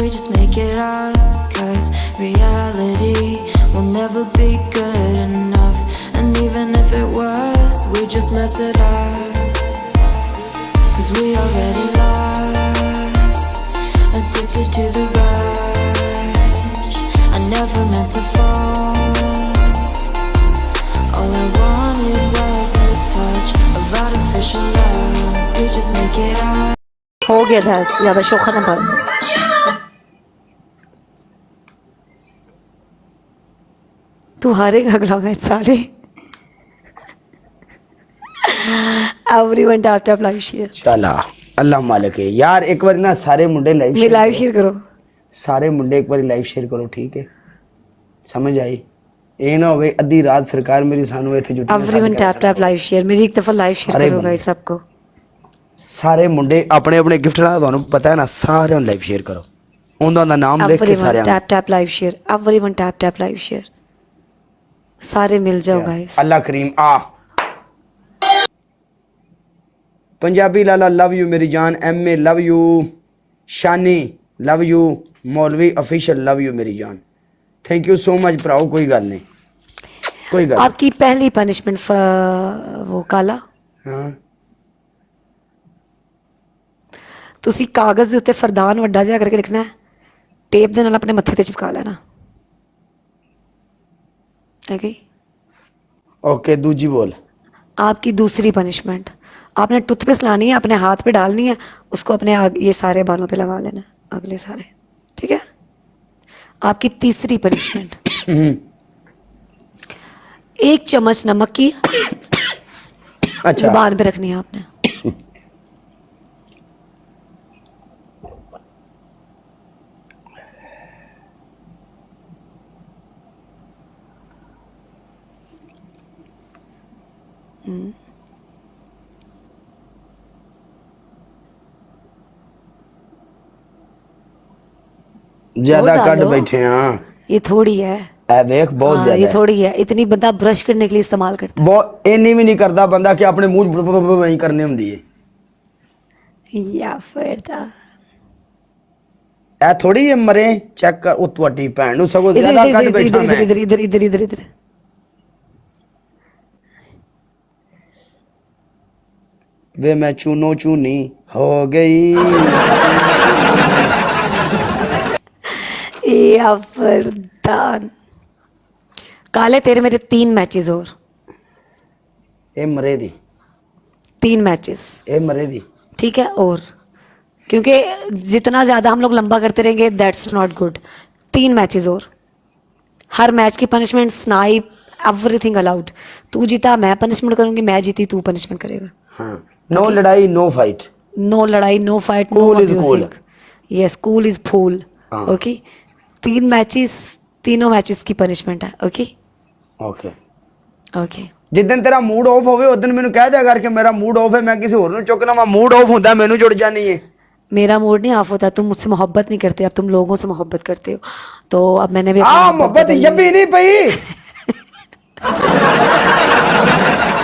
we just make it up. Cause reality will never be good enough. And even if it was, we just mess it up. Cause we already lost, addicted to the rush. I never meant to fall. All I wanted was a touch of artificial love. We just make it up. हो गया था, ज्यादा शोखा ना पाओ। तू हारेगा अगला match सारे। Everyone tap tap live share. चला अल्लाह मालिक है यार, एक बार ना सारे मुंडे लाइव ये लाइव शेयर करो, सारे मुंडे एक बार लाइव शेयर करो, ठीक है? समझ आई? ये ना होवे अद्धी रात सरकार मेरी सानू इथे जुटी। Everyone tap tap live share, मेरी एक दफा लाइव शेयर करो गाइस सबको। सारे मुंडे अपने अपने गिफ्ट ना ਤੁਹਾਨੂੰ पता है ना, सारे लाइव शेयर करो, ਉਹਨਾਂ ਦਾ ਨਾਮ ਲਿਖ ਕੇ ਸਾਰਿਆਂ tap tap live share, everyone tap tap live share, सारे मिल जाओ गाइस। अल्लाह करीम आ पंजाबी लाला लव यू मेरी जान, MA love you, Shani love you, Maulvi official love you मेरी जान, थैंक यू सो मच भराओ। कोई गल नहीं, कोई गल। आपकी पहली पनिशमेंट वो काला, हाँ ਤੁਸੀਂ ਕਾਗਜ਼ ਦੇ ਉੱਤੇ ਫਰਦਾਨ ਵੱਡਾ ਜਿਹਾ ਕਰਕੇ ਲਿਖਣਾ ਹੈ, ਟੇਪ ਦੇ ਨਾਲ ਆਪਣੇ ਮੱਥੇ ਤੇ ਚਿਪਕਾ ਲੈਣਾ। ओके ओके दूजी बोल। आपकी दूसरी पनिशमेंट, आपने टूथपेस्ट लानी है, अपने हाथ पे डालनी है, उसको अपने ये सारे बालों पे लगा लेना, अगले सारे, ठीक है? आपकी तीसरी पनिशमेंट, 1 चम्मच नमक की अच्छा जुबान पे रखनी है आपने। ज्यादा कट बैठे हैं, ये थोड़ी है, ए देख बहुत हाँ, ज्यादा ये थोड़ी है, इतनी बंदा ब्रश करने के लिए इस्तेमाल करता है। बहुत इन्नी भी नहीं करता बंदा कि अपने मुंह वही करने होंदी है, या फिर था ए थोड़ी है मरे चेक कर, ओ ਤੁਹਾਡੀ ਭੈਣ ਨੂੰ ਸਗੋਂ ਜ਼ਿਆਦਾ ਕੱਟ ਬੈਠਾ ਮੈਂ। इधर इधर इधर इधर इधर वे मैं चूनो चूनी हो गई। या फरदान काले, तेरे मेरे 3 मैचेस और, ए मरे दी 3 मैचेस, ए मरे दी, ठीक है? और क्योंकि जितना ज़्यादा हम लोग लंबा करते रहेंगे दैट्स नॉट गुड। 3 मैचेस और, हर मैच की पनिशमेंट, स्नाइप, एवरीथिंग अलाउड। तू जीता मैं पनिशमेंट करूंगी, मैं जीती तू पनिशमेंट करेगा। हाँ नो लड़ाई नो फाइट, नो लड़ाई no fight, no Cool is abusing. Yes cool is fool. हाँ। ओके 3 मैचेस, तीनों मैचेस की पनिशमेंट है। Okay okay. ओके जिदन तेरा मूड ऑफ होवे उदन मैनू कह दिया करके मेरा मूड ऑफ है, मैं किसी होर नू चुक लवां, मूड ऑफ होंदा मैनू जुड़ जानी है। मेरा मूड नहीं ऑफ होता, तुम मुझसे मोहब्बत नहीं करते, अब तुम लोगों से मोहब्बत करते हो, तो अब मैंने भी मोहब्बत जब भी नहीं पई।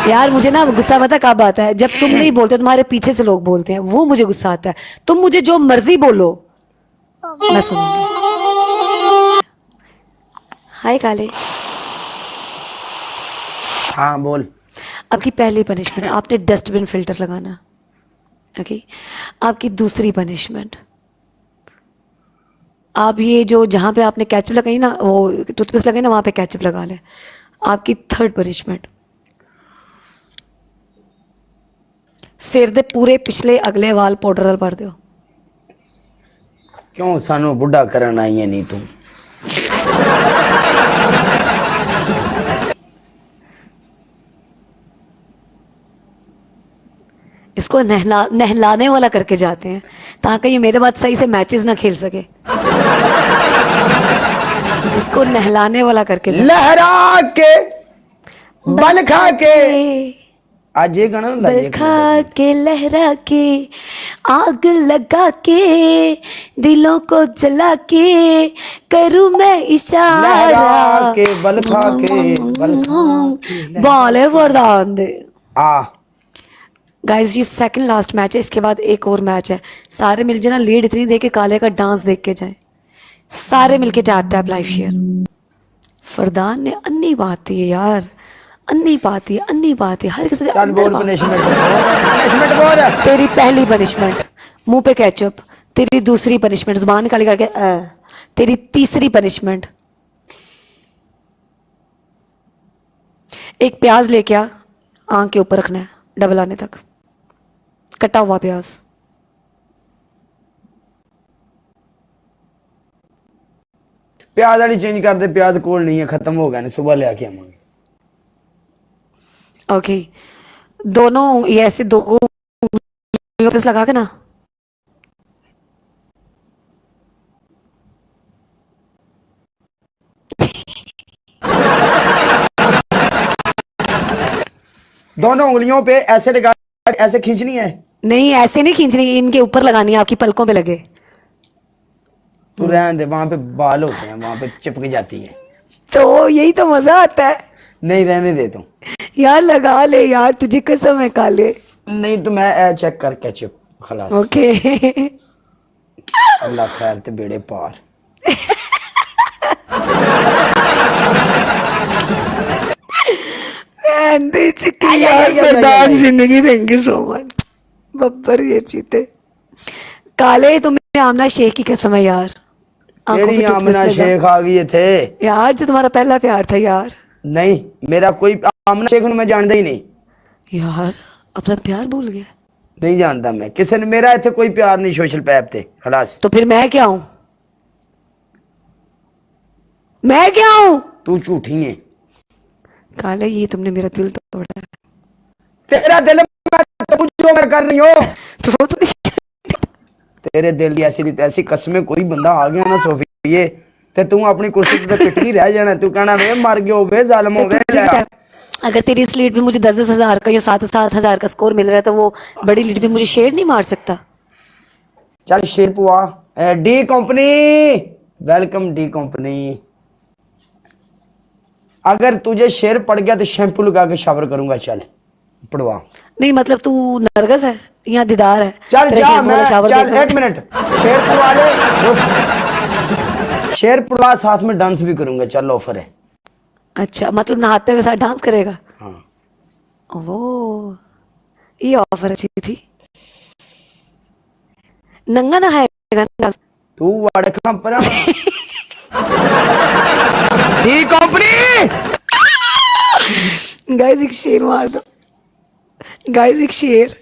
यार मुझे ना गुस्सा पता कब आता है, जब तुम नहीं बोलते, तुम्हारे पीछे से लोग बोलते हैं, वो मुझे गुस्सा आता है। तुम मुझे जो मर्जी बोलो मैं सुनूंगी। हाय काले। हाँ बोल। आपकी पहली पनिशमेंट, आपने डस्टबिन फिल्टर लगाना। ओके आपकी दूसरी पनिशमेंट, आप ये जो जहाँ पे आपने कैचअप लगाई ना, वो टूथपेस्ट लगाई ना, वहाँ पे कैचअप लगा लें। आपकी थर्ड पनिशमेंट, सिर दे पूरे पिछले अगले वाल पाउडर नाल भर दो। क्यों सानू बुढ़ा करन आई है नहीं तू? इसको नहलाने वाला करके जाते हैं ताकि ये मेरे बाद सही से मैचेस ना खेल सके। इसको नहलाने वाला करके लहरा के बल खा के, आज ये गाना ना बल खा के लहरा के आग लगा के दिलों को जला के करूं मैं इशारा, लहरा के बल खा के बल खा बाले वरदान दे। आ गाइस ये सेकंड लास्ट मैच है, इसके बाद एक और मैच है। सारे मिल जाना, लीड इतनी दे के काले का डांस देख के जाए। सारे मिलके tap tap live share. Fardan ने अन्नी बात है यार, अन्नी बात है, अन्नी बात है, हर किसी के चल अंदर बोल बात। पनिशमेंट, पनिशमेंट बोल। तेरी पहली पनिशमेंट मुंह पे केचप, तेरी दूसरी पनिशमेंट जुबान निकाली करके तेरी तीसरी पनिशमेंट एक प्याज लेके आ, आंख के ऊपर रखना है डबल आने तक, कटा हुआ प्याज। प्याज वाली चेंज कर दे, प्याज कोल नहीं है, खत्म हो गया ने, सुबह ले आके आवांगे। ओके, दोनों ये ऐसे दो उंगलियों पे लगा के ना, दोनों उंगलियों पे ऐसे लगा, ऐसे खींचनी है। नहीं ऐसे नहीं खींचनी, इनके ऊपर लगानी है, आपकी पलकों पे लगे। तू रहने दे, वहां पे बाल होते हैं, वहां पे चिपक जाती है। तो यही तो मजा आता है नहीं रहने दे तू। यार, लगा ले यार, तुझे कसम है काले। नहीं तो मैं चेक करके चुप खलास। ओके अल्लाह खैर ते बेड़े पार। फरदान जिंदगी, thank you so much Babbar, ये चीते काले। तुम्हें आमना शेख की कसम है यार, आंखों तेरी पे टूथपेस्ट आमना लगा। शेख आ गई थे यार जो तुम्हारा पहला प्यार था यार। नहीं, मेरा कोई आमना शेख मैं जानता ही नहीं। यार अपना प्यार भूल गया। नहीं जानता मैं किसी ने, मेरा इतने कोई प्यार नहीं सोशल पैप ते खलास। तो फिर मैं क्या हूं, मैं क्या हूं? तू झूठी है। काले ये तुमने मेरा दिल तोड़ा है। तेरा दिल मैं तो जो मैं कर रही हूँ, तो तेरे दिल की ऐसी ऐसी कसमें कोई बंदा आ गया ना सोफिए, ते तू अपनी कुर्सी पे पिटकी रह जाना। तू कहना वे मर गयो वे जालम हो तुझे गए। क्या- अगर तेरी इस लीड पे मुझे 10,000 का या 7,000 का स्कोर मिल रहा है, तो वो बड़ी लीड पे मुझे शेड नहीं मार सकता। चल शेर पुआ, D company welcome, D company. अगर तुझे शेर पड़ गया तो शैम्पू लगा के शावर करूंगा। चल पड़वा। नहीं मतलब तू नरगस है या दीदार है? चल तेरे जा, शैम्पू वाला मैं शावर चल देखूं? एक मिनट। शेर पुआ ले, रुक। शेर पुआ साथ में डांस भी करूंगा। चल ऑफर है। अच्छा मतलब नहाते हुए साथ डांस करेगा? हाँ वो ये ऑफर अच्छी थी। नंगा नहाएगा ना? तू वड़का पर डी कंपनी। गाइस एक शेर मार दो, गाइस एक शेर।